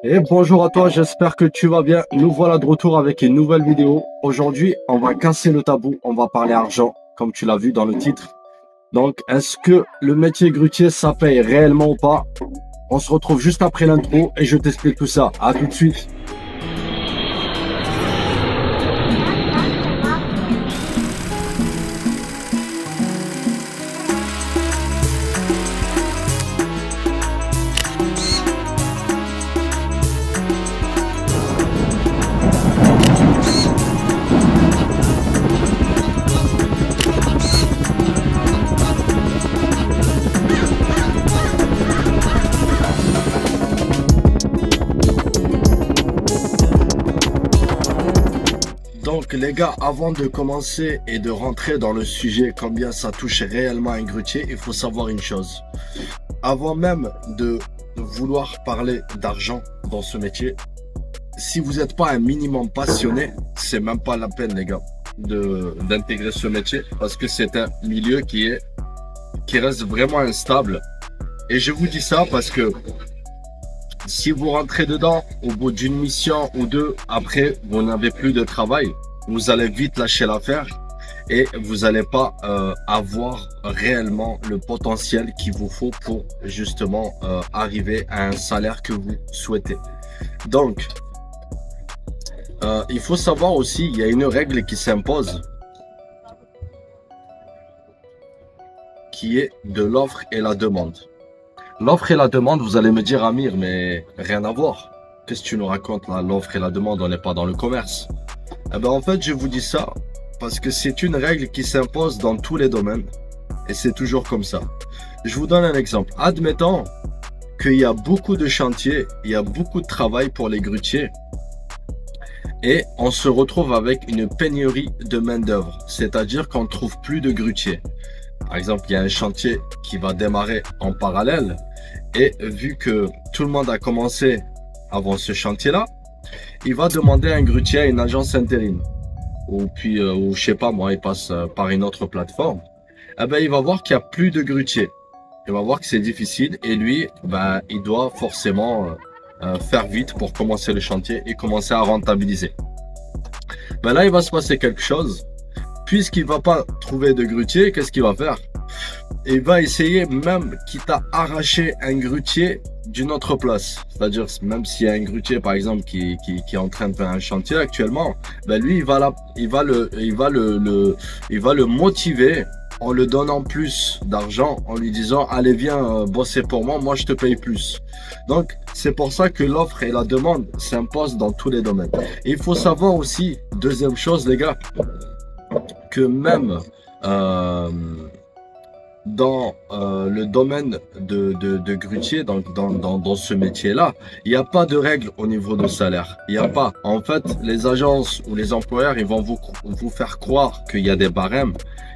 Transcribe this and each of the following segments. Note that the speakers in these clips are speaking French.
Et bonjour à toi, j'espère que tu vas bien. Nous voilà de retour avec une nouvelle vidéo. Aujourd'hui, on va casser le tabou, on va parler argent, comme tu l'as vu dans le titre. Donc, est-ce que le métier grutier, ça paye réellement ou pas? On se retrouve juste après l'intro et je t'explique tout ça. À tout de suite. Donc les gars, avant de commencer et de rentrer dans le sujet combien ça touche réellement un grutier, il faut savoir une chose. Avant même de vouloir parler d'argent dans ce métier, si vous n'êtes pas un minimum passionné, c'est même pas la peine les gars d'intégrer ce métier parce que c'est un milieu qui reste vraiment instable. Et je vous dis ça parce que si vous rentrez dedans au bout d'une mission ou deux, après vous n'avez plus de travail, vous allez vite lâcher l'affaire et vous n'allez pas avoir réellement le potentiel qu'il vous faut pour justement arriver à un salaire que vous souhaitez. Donc, il faut savoir aussi, il y a une règle qui s'impose, qui est de l'offre et la demande. L'offre et la demande, vous allez me dire, Amir, mais rien à voir. Qu'est-ce que tu nous racontes là? L'offre et la demande, on n'est pas dans le commerce. Eh ben, en fait, je vous dis ça parce que c'est une règle qui s'impose dans tous les domaines. Et c'est toujours comme ça. Je vous donne un exemple. Admettons qu'il y a beaucoup de chantiers, il y a beaucoup de travail pour les grutiers. Et on se retrouve avec une pénurie de main-d'œuvre. C'est-à-dire qu'on ne trouve plus de grutiers. Par exemple, il y a un chantier qui va démarrer en parallèle et vu que tout le monde a commencé avant ce chantier-là, il va demander un grutier à une agence intérim ou je sais pas moi, il passe par une autre plateforme. Eh ben, il va voir qu'il n'y a plus de grutiers. Il va voir que c'est difficile et lui, ben, il doit forcément faire vite pour commencer le chantier et commencer à rentabiliser. Ben là, il va se passer quelque chose. Puisqu'il ne va pas trouver de grutier, qu'est-ce qu'il va faire? Il va essayer, même quitte à arracher un grutier d'une autre place. C'est-à-dire, même s'il y a un grutier, par exemple, qui est en train de faire un chantier actuellement, ben lui, il va le motiver en le donnant plus d'argent, en lui disant, allez, viens bosser pour moi, moi je te paye plus. Donc, c'est pour ça que l'offre et la demande s'imposent dans tous les domaines. Et il faut savoir aussi, deuxième chose, les gars, que même dans le domaine de grutier, donc dans ce métier-là, il n'y a pas de règle au niveau de salaire. Il n'y a pas. En fait, les agences ou les employeurs, ils vont vous faire croire qu'il y a des barèmes.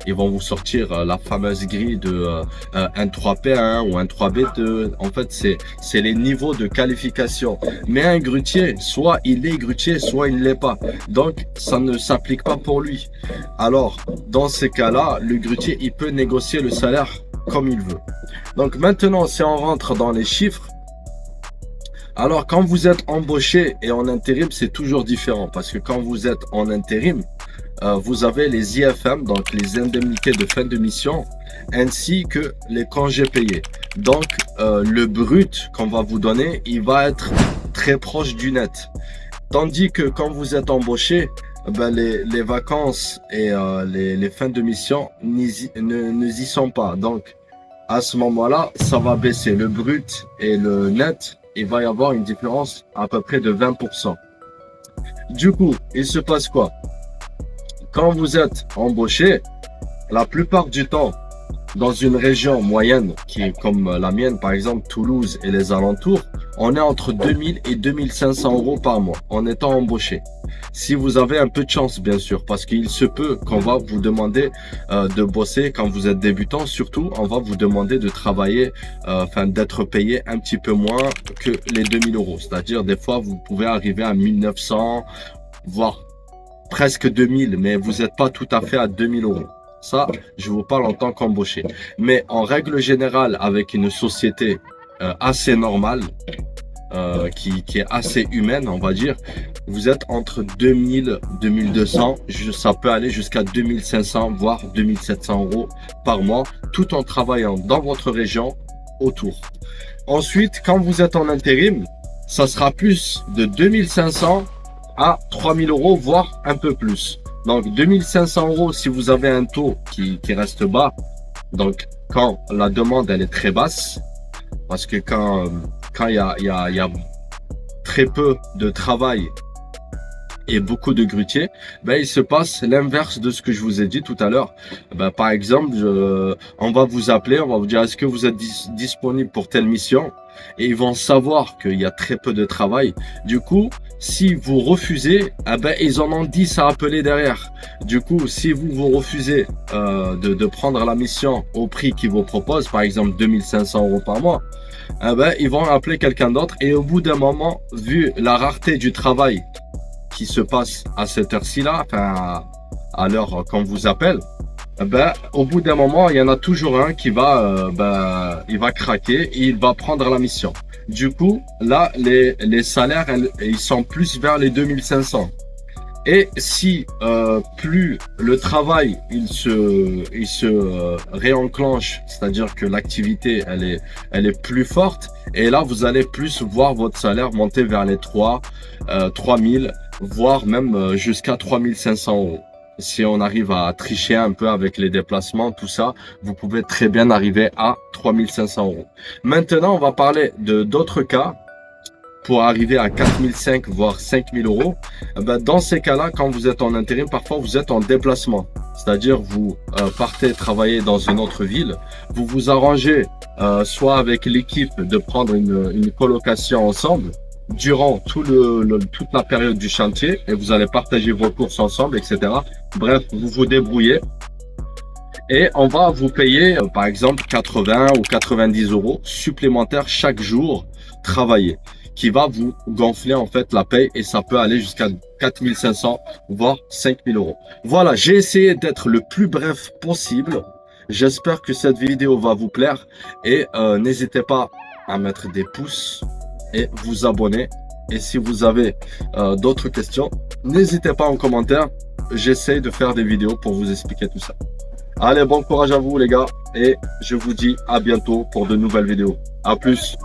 Ils vont vous sortir la fameuse grille de un 3P1 ou un 3B2. En fait, c'est les niveaux de qualification. Mais un grutier, soit il est grutier, soit il ne l'est pas. Donc, ça ne s'applique pas pour lui. Alors, dans ces cas-là, le grutier, il peut négocier le salaire comme il veut. Donc maintenant, si on rentre dans les chiffres, alors quand vous êtes embauché et en intérim, c'est toujours différent. Parce que quand vous êtes en intérim, vous avez les IFM, donc les indemnités de fin de mission, ainsi que les congés payés. Donc, le brut qu'on va vous donner, il va être très proche du net. Tandis que quand vous êtes embauché, ben les vacances et les fins de mission ne y sont pas. Donc, à ce moment-là, ça va baisser. Le brut et le net, il va y avoir une différence à peu près de 20%. Du coup, il se passe quoi? Quand vous êtes embauché, la plupart du temps, dans une région moyenne, qui est comme la mienne, par exemple Toulouse et les alentours, on est entre 2000 et 2500 euros par mois en étant embauché. Si vous avez un peu de chance, bien sûr, parce qu'il se peut qu'on va vous demander de bosser quand vous êtes débutant. Surtout, on va vous demander de travailler, d'être payé un petit peu moins que les 2000 euros. C'est-à-dire, des fois, vous pouvez arriver à 1900, voire presque 2000, mais vous n'êtes pas tout à fait à 2000 euros. Ça, je vous parle en tant qu'embauché. Mais en règle générale, avec une société assez normale, qui est assez humaine, on va dire, vous êtes entre 2000, 2200, ça peut aller jusqu'à 2500, voire 2700 euros par mois, tout en travaillant dans votre région autour. Ensuite, quand vous êtes en intérim, ça sera plus de 2500 à 3000 euros, voire un peu plus. Donc 2500 euros si vous avez un taux qui reste bas, donc quand la demande elle est très basse, parce que quand il y a très peu de travail et beaucoup de grutiers, ben, il se passe l'inverse de ce que je vous ai dit tout à l'heure. Ben, par exemple, on va vous appeler, on va vous dire est-ce que vous êtes disponible pour telle mission, et ils vont savoir qu'il y a très peu de travail. Du coup, si vous refusez, eh ben, ils en ont 10 à appeler derrière. Du coup, si vous refusez de prendre la mission au prix qu'ils vous proposent, par exemple 2500 euros par mois, eh ben, ils vont appeler quelqu'un d'autre, et au bout d'un moment, vu la rareté du travail qui se passe à cette heure-ci là, enfin à l'heure qu'on vous appelle, ben, au bout d'un moment, il y en a toujours un qui va, il va craquer et il va prendre la mission. Du coup, là, les salaires, ils sont plus vers les 2500. Et si plus le travail il se réenclenche, c'est-à-dire que l'activité elle est plus forte, et là vous allez plus voir votre salaire monter vers les 3000, voire même jusqu'à 3500 euros. Si on arrive à tricher un peu avec les déplacements, tout ça, vous pouvez très bien arriver à 3500 euros. Maintenant, on va parler de d'autres cas pour arriver à 4005 voire 5000 euros. Ben, dans ces cas-là, quand vous êtes en intérim, parfois vous êtes en déplacement. C'est-à-dire vous partez travailler dans une autre ville, vous vous arrangez soit avec l'équipe de prendre une colocation ensemble durant toute la période du chantier, et vous allez partager vos courses ensemble, etc. Bref, vous vous débrouillez. Et on va vous payer par exemple 80 ou 90 euros supplémentaires chaque jour travaillé, qui va vous gonfler en fait la paye, et ça peut aller jusqu'à 4500 voire 5000 euros. Voilà, j'ai essayé d'être le plus bref possible. J'espère que cette vidéo va vous plaire, et n'hésitez pas à mettre des pouces et vous abonner. Et si vous avez d'autres questions, n'hésitez pas en commentaire. J'essaie de faire des vidéos pour vous expliquer tout ça. Allez, bon courage à vous les gars, et je vous dis à bientôt pour de nouvelles vidéos. À plus.